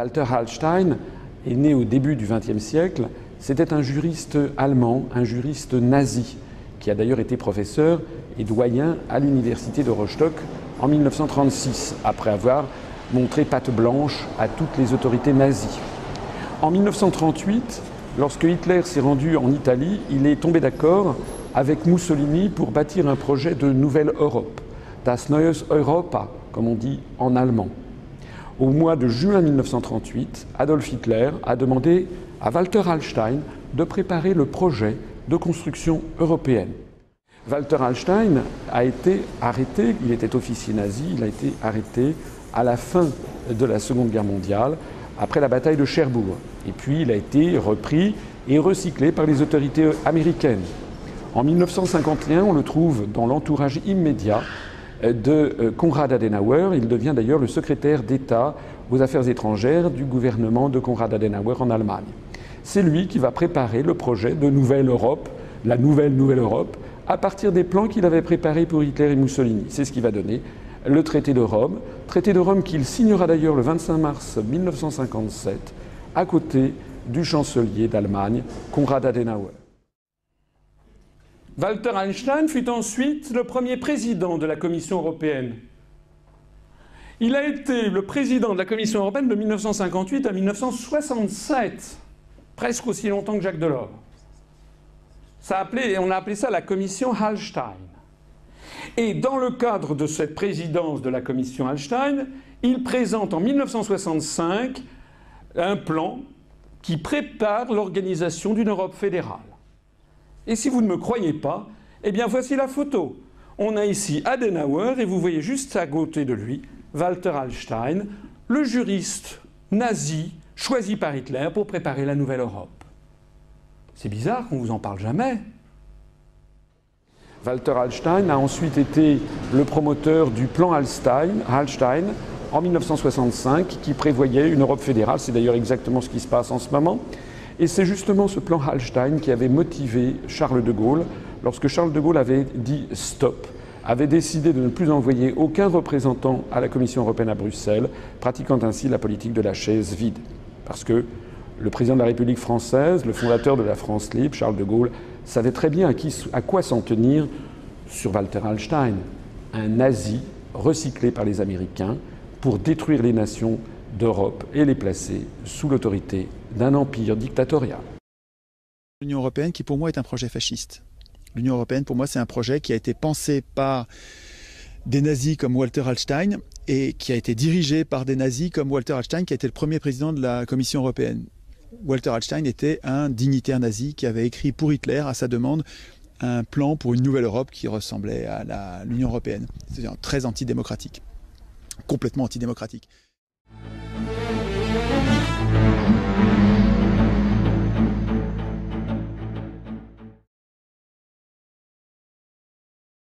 Walter Hallstein est né au début du XXe siècle. C'était un juriste allemand, un juriste nazi, qui a d'ailleurs été professeur et doyen à l'université de Rostock en 1936, après avoir montré patte blanche à toutes les autorités nazies. En 1938, lorsque Hitler s'est rendu en Italie, il est tombé d'accord avec Mussolini pour bâtir un projet de nouvelle Europe, das neues Europa, comme on dit en allemand. Au mois de juin 1938, Adolf Hitler a demandé à Walter Hallstein de préparer le projet de construction européenne. Walter Hallstein a été arrêté, il était officier nazi, il a été arrêté à la fin de la Seconde Guerre mondiale, après la bataille de Cherbourg. Et puis il a été repris et recyclé par les autorités américaines. En 1951, on le trouve dans l'entourage immédiat de Konrad Adenauer. Il devient d'ailleurs le secrétaire d'État aux affaires étrangères du gouvernement de Konrad Adenauer en Allemagne. C'est lui qui va préparer le projet de Nouvelle Europe, la nouvelle Europe, à partir des plans qu'il avait préparés pour Hitler et Mussolini. C'est ce qui va donner le traité de Rome qu'il signera d'ailleurs le 25 mars 1957 à côté du chancelier d'Allemagne, Konrad Adenauer. Walter Hallstein fut ensuite le premier président de la Commission européenne. Il a été le président de la Commission européenne de 1958 à 1967, presque aussi longtemps que Jacques Delors. On a appelé ça la Commission Hallstein. Et dans le cadre de cette présidence de la Commission Hallstein, il présente en 1965 un plan qui prépare l'organisation d'une Europe fédérale. Et si vous ne me croyez pas, eh bien voici la photo. On a ici Adenauer et vous voyez juste à côté de lui Walter Hallstein, le juriste nazi choisi par Hitler pour préparer la nouvelle Europe. C'est bizarre qu'on ne vous en parle jamais. Walter Hallstein a ensuite été le promoteur du plan Hallstein en 1965 qui prévoyait une Europe fédérale. C'est d'ailleurs exactement ce qui se passe en ce moment. Et c'est justement ce plan Hallstein qui avait motivé Charles de Gaulle lorsque Charles de Gaulle avait dit stop, avait décidé de ne plus envoyer aucun représentant à la Commission européenne à Bruxelles, pratiquant ainsi la politique de la chaise vide. Parce que le président de la République française, le fondateur de la France libre, Charles de Gaulle, savait très bien à quoi s'en tenir sur Walter Hallstein, un nazi recyclé par les Américains pour détruire les nations d'Europe et les placer sous l'autorité d'un empire dictatorial. L'Union européenne qui pour moi est un projet fasciste. L'Union européenne pour moi c'est un projet qui a été pensé par des nazis comme Walter Hallstein et qui a été dirigé par des nazis comme Walter Hallstein qui a été le premier président de la Commission européenne. Walter Hallstein était un dignitaire nazi qui avait écrit pour Hitler à sa demande un plan pour une nouvelle Europe qui ressemblait à l'Union européenne, c'est-à-dire très antidémocratique, complètement antidémocratique.